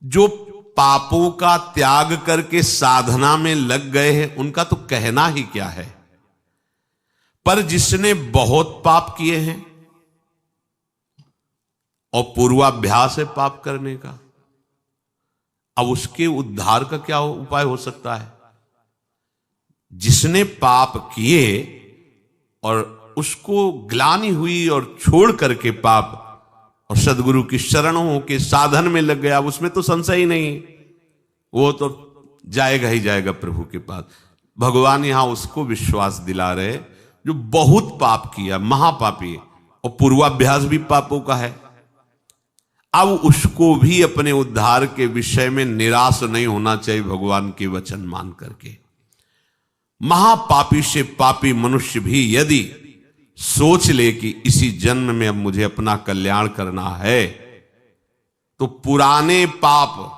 जो पापों का त्याग करके साधना में लग गए हैं उनका तो कहना ही क्या है, पर जिसने बहुत पाप किए हैं और पूर्वाभ्यास है पाप करने का, अब उसके उद्धार का क्या उपाय हो सकता है? जिसने पाप किए और उसको ग्लानि हुई और छोड़ करके पाप और सदगुरु की शरणों के साधन में लग गया, उसमें तो संशय ही नहीं, वो तो जाएगा ही जाएगा प्रभु के पास। भगवान यहां उसको विश्वास दिला रहे जो बहुत पाप किया, महापापी, और पूर्वाभ्यास भी पापों का है। अब उसको भी अपने उद्धार के विषय में निराश नहीं होना चाहिए भगवान के वचन मान करके। महापापी से पापी मनुष्य भी यदि सोच ले कि इसी जन्म में अब मुझे अपना कल्याण करना है, तो पुराने पाप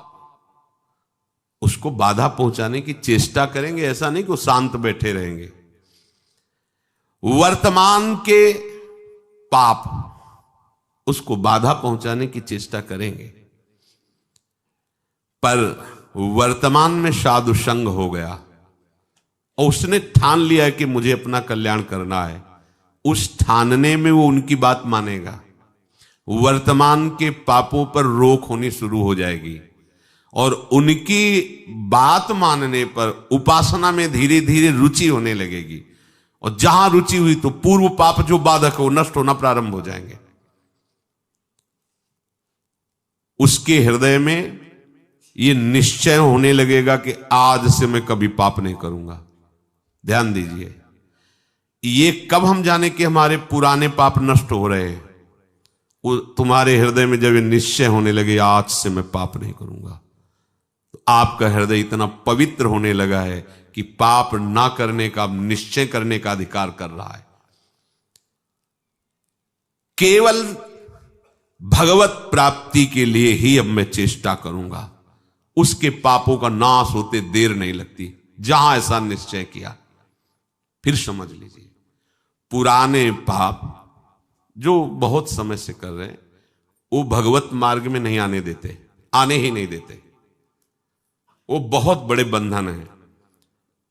उसको बाधा पहुंचाने की चेष्टा करेंगे। ऐसा नहीं कि वो शांत बैठे रहेंगे। वर्तमान के पाप उसको बाधा पहुंचाने की चेष्टा करेंगे, पर वर्तमान में साधु संग हो गया और उसने ठान लिया है कि मुझे अपना कल्याण करना है, उस ठानने में वो उनकी बात मानेगा। वर्तमान के पापों पर रोक होनी शुरू हो जाएगी और उनकी बात मानने पर उपासना में धीरे धीरे रुचि होने लगेगी, और जहां रुचि हुई तो पूर्व पाप जो बाधक हो नष्ट होना प्रारंभ हो जाएंगे। उसके हृदय में यह निश्चय होने लगेगा कि आज से मैं कभी पाप नहीं करूंगा। ध्यान दीजिए, ये कब हम जाने कि हमारे पुराने पाप नष्ट हो रहे हैं? वो तुम्हारे हृदय में जब ये निश्चय होने लगे आज से मैं पाप नहीं करूंगा, तो आपका हृदय इतना पवित्र होने लगा है कि पाप ना करने का, निश्चय करने का अधिकार कर रहा है। केवल भगवत प्राप्ति के लिए ही अब मैं चेष्टा करूंगा। उसके पापों का नाश होते देर नहीं लगती। जहां ऐसा निश्चय किया, फिर समझ लीजिए पुराने पाप जो बहुत समय से कर रहे हैं वो भगवत मार्ग में नहीं आने देते, आने ही नहीं देते। वो बहुत बड़े बंधन है।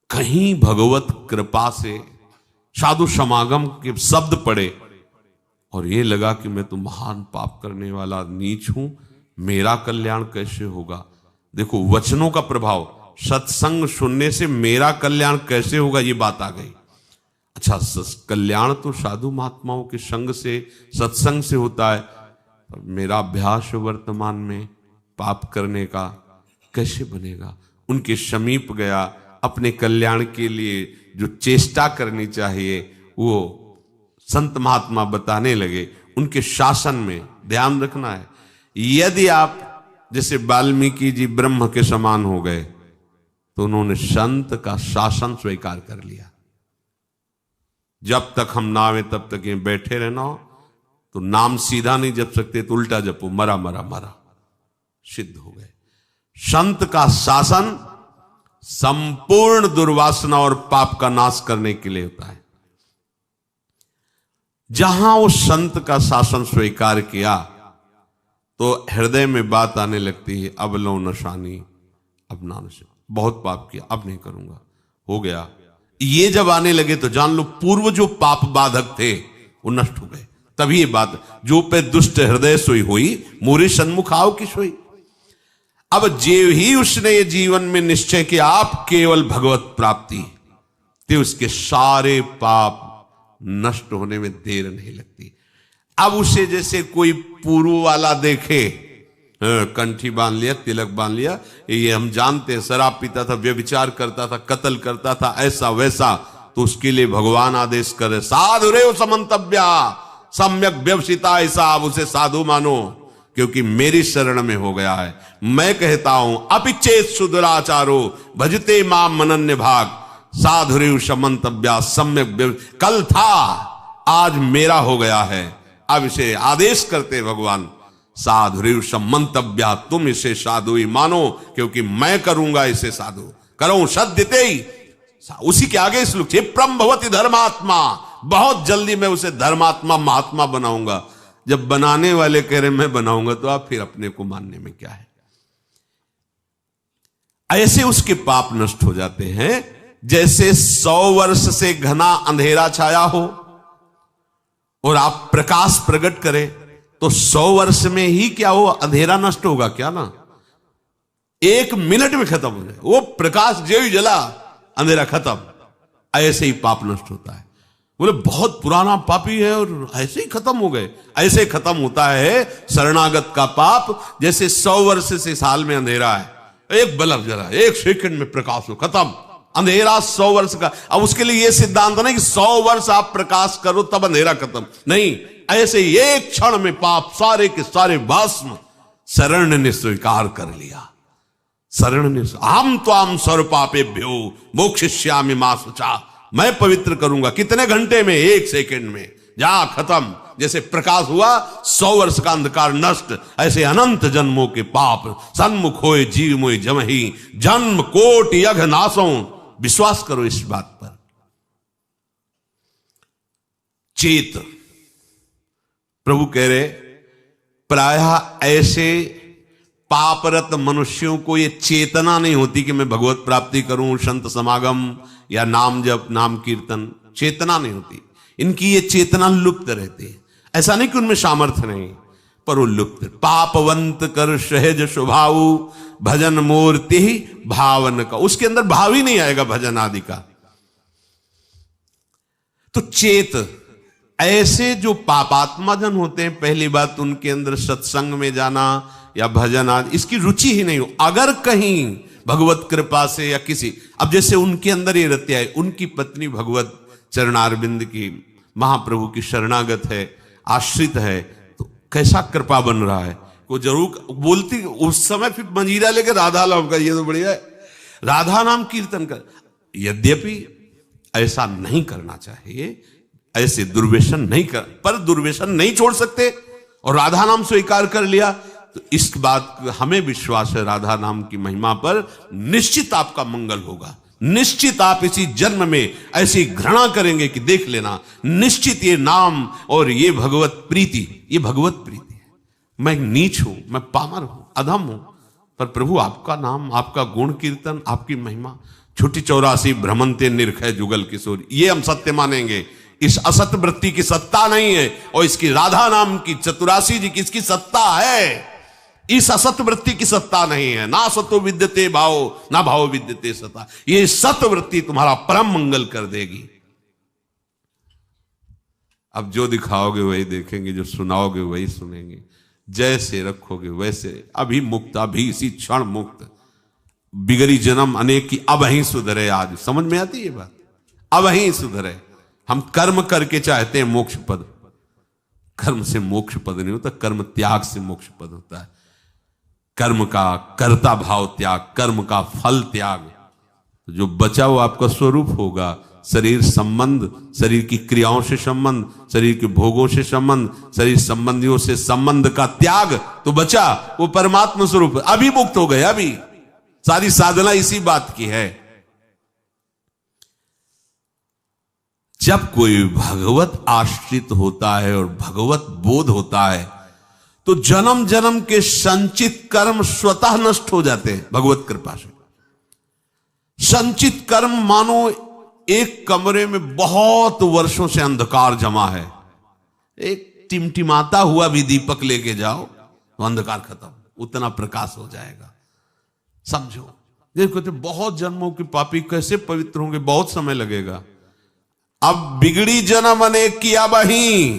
कहीं भगवत कृपा से साधु समागम के शब्द पड़े और ये लगा कि मैं तो महान पाप करने वाला नीच हूं, मेरा कल्याण कैसे होगा? देखो वचनों का प्रभाव, सत्संग सुनने से मेरा कल्याण कैसे होगा, ये बात आ गई। अच्छा, कल्याण तो साधु महात्माओं के संग से, सत्संग से होता है, पर मेरा अभ्यास वर्तमान में पाप करने का कैसे बनेगा? उनके समीप गया, अपने कल्याण के लिए जो चेष्टा करनी चाहिए वो संत महात्मा बताने लगे। उनके शासन में ध्यान रखना है। यदि आप जैसे वाल्मीकि जी ब्रह्म के समान हो गए तो उन्होंने संत का शासन स्वीकार कर लिया। जब तक हम ना आवे तब तक ये बैठे रहना हो, तो नाम सीधा नहीं जप सकते तो उल्टा जपो, मरा मरा मरा, सिद्ध हो गए। संत का शासन संपूर्ण दुर्वासना और पाप का नाश करने के लिए होता है। जहां वो संत का शासन स्वीकार किया तो हृदय में बात आने लगती है, अब लो नशानी, अब ना नशा, बहुत पाप किया, अब नहीं करूंगा, हो गया। ये जब आने लगे तो जान लो पूर्व जो पाप बाधक थे वो नष्ट हो गए। तभी ये बात, जो पे दुष्ट हृदय सोई हुई, मोरे सन्मुख आओ की सोई। अब जे ही उसने ये जीवन में निश्चय किया आप केवल भगवत प्राप्ति, तो उसके सारे पाप नष्ट होने में देर नहीं लगती। अब उसे जैसे कोई पूर्व वाला देखे, कंठी बांध लिया, तिलक बांध लिया, ये हम जानते हैं, शराब पीता था, व्यभिचार करता था, कत्ल करता था, ऐसा वैसा, तो उसके लिए भगवान आदेश करे, साधु रे समंतव्या सम्यक व्यवसिता, ऐसा आप उसे साधु मानो क्योंकि मेरी शरण में हो गया है। मैं कहता हूं अपिचेत सुदुराचारो भजते माम मनन्य भाग, साधु रे समंतव्या सम्यक, कल था आज मेरा हो गया है। अब इसे आदेश करते भगवान, साधु सम्मंतव्या, तुम इसे साधु ही मानो क्योंकि मैं करूंगा इसे साधु, करो सद्यते ही। उसी के आगे श्लोक, क्षिप्रम भवति धर्मात्मा, बहुत जल्दी मैं उसे धर्मात्मा महात्मा बनाऊंगा। जब बनाने वाले कह रहे मैं बनाऊंगा तो आप फिर अपने को मानने में क्या है? ऐसे उसके पाप नष्ट हो जाते हैं जैसे 100 वर्ष से घना अंधेरा छाया हो और आप प्रकाश प्रकट करें तो 100 वर्ष में ही क्या हो, अंधेरा नष्ट होगा क्या ना, 1 मिनट में खत्म हो जाए। वो प्रकाश जो ही जला अंधेरा खत्म। ऐसे ही पाप नष्ट होता है। बोले बहुत पुराना पापी है और ऐसे ही खत्म हो गए। ऐसे खत्म होता है शरणागत का पाप जैसे 100 वर्ष से साल में अंधेरा है, एक बल्ब जला 1 सेकंड में प्रकाश हो, खत्म अंधेरा 100 वर्ष का। अब उसके लिए यह सिद्धांत नहीं कि 100 वर्ष आप प्रकाश करो तब अंधेरा खत्म, नहीं, ऐसे ही एक क्षण में पाप सारे के सारे भस्म शरण ने स्वीकार कर लिया। शरण ने आम तो आम सर्व पापेभ्यो मोक्षयिष्यामि मा शुचा, मैं पवित्र करूंगा। कितने घंटे में, 1 सेकंड में, जा खत्म। जैसे प्रकाश हुआ 100 वर्ष का अंधकार नष्ट, ऐसे अनंत जन्मों के पाप सन्मुख होए जीव मोय जमहि, जन्म कोट यघ नासों। विश्वास करो इस बात पर। चेत, प्रभु कह रहे प्रायः ऐसे पापरत मनुष्यों को ये चेतना नहीं होती कि मैं भगवत प्राप्ति करूं, संत समागम या नाम जप नाम कीर्तन, चेतना नहीं होती इनकी। ये चेतना लुप्त रहती है। ऐसा नहीं कि उनमें सामर्थ्य नहीं, पर वो लुप्त। पापवंत कर सहज स्वभाव भजन मूर्ति भावन का, उसके अंदर भाव ही नहीं आएगा भजन आदि का। तो चेत, ऐसे जो पापात्मा जन होते हैं, पहली बात उनके अंदर सत्संग में जाना या भजन आदि इसकी रुचि ही नहीं हो। अगर कहीं भगवत कृपा से या किसी, अब जैसे उनके अंदर ये रत्या है, उनकी पत्नी भगवत चरणारविंद की महाप्रभु की शरणागत है, आश्रित है, तो कैसा कृपा बन रहा है। वो जरूर बोलती उस समय, फिर मंजीरा लेकर राधा नाम का, ये तो बढ़िया है, राधा नाम कीर्तन कर। यद्यपि ऐसा नहीं करना चाहिए, ऐसे दुर्व्यसन नहीं कर, पर दुर्व्यसन नहीं छोड़ सकते और राधा नाम स्वीकार कर लिया तो इस बात हमें विश्वास है राधा नाम की महिमा पर निश्चित आपका मंगल होगा। निश्चित आप इसी जन्म में ऐसी घृणा करेंगे कि देख लेना, निश्चित ये नाम और ये भगवत प्रीति, ये भगवत प्रीति है। मैं नीच हूं, मैं पामर हूं, अधम हूं, पर प्रभु आपका नाम, आपका गुण कीर्तन, आपकी महिमा, छुट्टी 84 भ्रमंते निरखय जुगल किशोर, ये हम सत्य मानेंगे। इस असत वृत्ति की सत्ता नहीं है और इसकी राधा नाम की 84 जी की इसकी सत्ता है। इस असत वृत्ति की सत्ता नहीं है। ना सतो विद्यते भाव, ना भाव विद्यते सता। ये सत वृत्ति तुम्हारा परम मंगल कर देगी। अब जो दिखाओगे वही देखेंगे, जो सुनाओगे वही सुनेंगे, जैसे रखोगे वैसे। अभी मुक्त, अभी इसी क्षण मुक्त। बिगड़ी जन्म अनेक की अब ही सुधरे। आज समझ में आती है ये बात, अब ही सुधरे। हम कर्म करके चाहते हैं मोक्ष पद, कर्म से मोक्ष पद नहीं होता, कर्म त्याग से मोक्ष पद होता है। कर्म का कर्ता भाव त्याग, कर्म का फल त्याग, जो बचा वो आपका स्वरूप होगा। शरीर संबंध, शरीर की क्रियाओं से संबंध, शरीर के भोगों से संबंध, शरीर संबंधियों से संबंध का त्याग तो बचा वो परमात्मा स्वरूप। अभी मुक्त हो गए। अभी सारी साधना इसी बात की है। जब कोई भगवत आश्रित होता है और भगवत बोध होता है तो जन्म जन्म के संचित कर्म स्वतः नष्ट हो जाते हैं भगवत कृपा से। संचित कर्म मानो एक कमरे में बहुत वर्षों से अंधकार जमा है, एक टिमटिमाता हुआ भी दीपक लेके जाओ तो अंधकार खत्म, उतना प्रकाश हो जाएगा। समझो, देखो तो बहुत जन्मों के पापी कैसे पवित्र होंगे, बहुत समय लगेगा। अब बिगड़ी जन्म अनेक किया बही,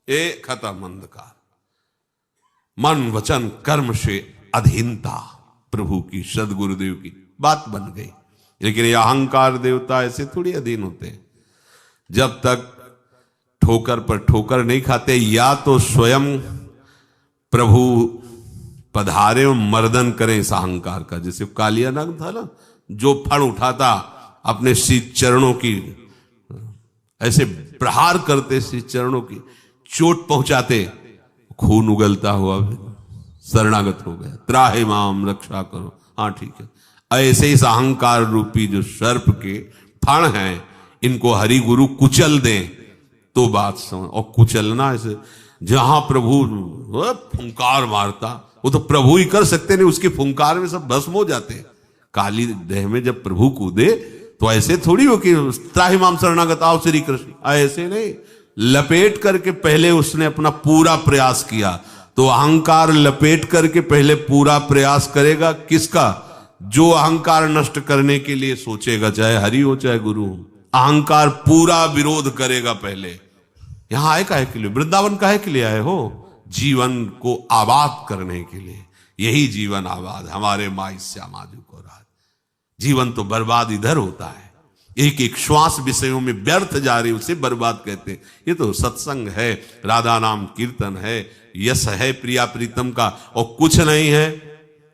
ये खत्म अंधकार। मन वचन कर्म से अधीनता प्रभु की, सदगुरुदेव की बात बन गई। लेकिन ये अहंकार देवता ऐसे थोड़ी अधीन होते हैं। जब तक ठोकर पर ठोकर नहीं खाते, या तो स्वयं प्रभु पधारे और मर्दन करें इस अहंकार का। जैसे कालिया नाग था ना, जो फड़ उठाता अपने श्री चरणों की, ऐसे प्रहार करते श्री चरणों की, चोट पहुंचाते, खून उगलता हुआ शरणागत हो गया। त्राहि माम रक्षा करो। हाँ ठीक है, ऐसे इस अहंकार रूपी जो सर्प के फण हैं, इनको हरि गुरु कुचल दें तो बात समझ। और कुचलना ऐसे, जहां प्रभु फुंकार मारता वो तो प्रभु ही कर सकते, नहीं उसके फुंकार में सब भस्म हो जाते। काली देह में जब प्रभु कूदे तो ऐसे थोड़ी हो कि त्राहि माम शरणागत आओ श्री कृष्ण, ऐसे नहीं, लपेट करके पहले उसने अपना पूरा प्रयास किया। तो अहंकार लपेट करके पहले पूरा प्रयास करेगा किसका? जो अहंकार नष्ट करने के लिए सोचेगा, चाहे हरि हो चाहे गुरु हो, अहंकार पूरा विरोध करेगा पहले। यहां आए काहे के लिए? वृंदावन काहे के लिए आए हो? जीवन को आबाद करने के लिए। यही जीवन आबाद, हमारे माई श्यामाजू को राज। जीवन तो बर्बाद इधर होता है, एक एक श्वास विषयों में व्यर्थ जा रही, उसे बर्बाद कहते हैं। ये तो सत्संग है, राधा नाम कीर्तन है, यश है प्रिया प्रीतम का, और कुछ नहीं है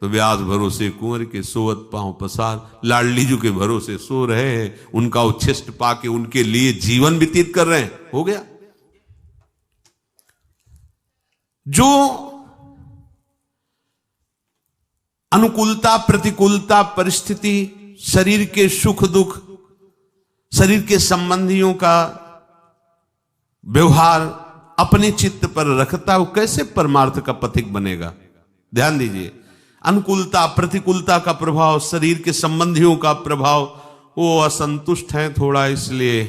तो व्यास भरोसे कुंवर के सोवत पांव पसार। लाडली जी के भरोसे सो रहे हैं, उनका उच्छिष्ट पाके उनके लिए जीवन व्यतीत कर रहे हैं, हो गया। जो अनुकूलता प्रतिकूलता परिस्थिति, शरीर के सुख दुख, शरीर के संबंधियों का व्यवहार अपने चित्त पर रखता, वो कैसे परमार्थ का पथिक बनेगा? ध्यान दीजिए, अनुकूलता प्रतिकूलता का प्रभाव, शरीर के संबंधियों का प्रभाव, वो असंतुष्ट हैं थोड़ा, इसलिए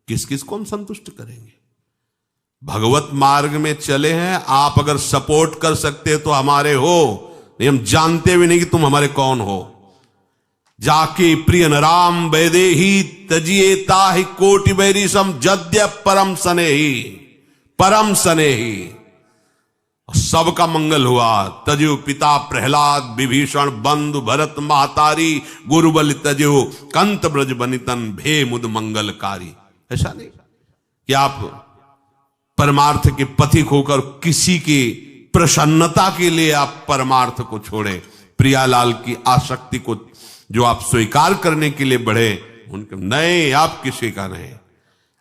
किस किस को हम संतुष्ट करेंगे? भगवत मार्ग में चले हैं, आप अगर सपोर्ट कर सकते तो हमारे हो, नहीं हम जानते भी नहीं कि तुम हमारे कौन हो। जाके प्रिय राम वैदे ही तजिए ताहि कोटि बैरी सम जद्य परम सने ही। सबका मंगल हुआ। तजो पिता प्रहलाद विभीषण बंधु भरत महतारी, गुरुबल तजो कंत ब्रज बनितन भे मुद मंगलकारी। ऐसा नहीं कि आप परमार्थ के पथिक होकर किसी की प्रसन्नता के लिए आप परमार्थ को छोड़े, प्रियालाल की आसक्ति को जो आप स्वीकार करने के लिए बढ़े, उनके नहीं, आप किसी का नहीं।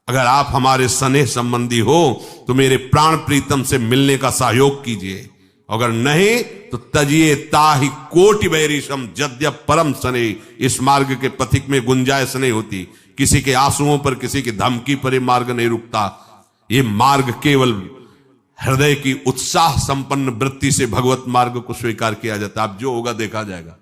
अगर आप हमारे स्नेह संबंधी हो तो मेरे प्राण प्रीतम से मिलने का सहयोग कीजिए, अगर नहीं तो तजिए ताहि कोटि बैरिशम जद्य परम सने। इस मार्ग के पथिक में गुंजाइश नहीं होती, किसी के आंसुओं पर किसी की धमकी पर ये मार्ग नहीं रुकता। ये मार्ग केवल हृदय की उत्साह संपन्न वृत्ति से भगवत मार्ग को स्वीकार किया जाता है। अब जो होगा देखा जाएगा।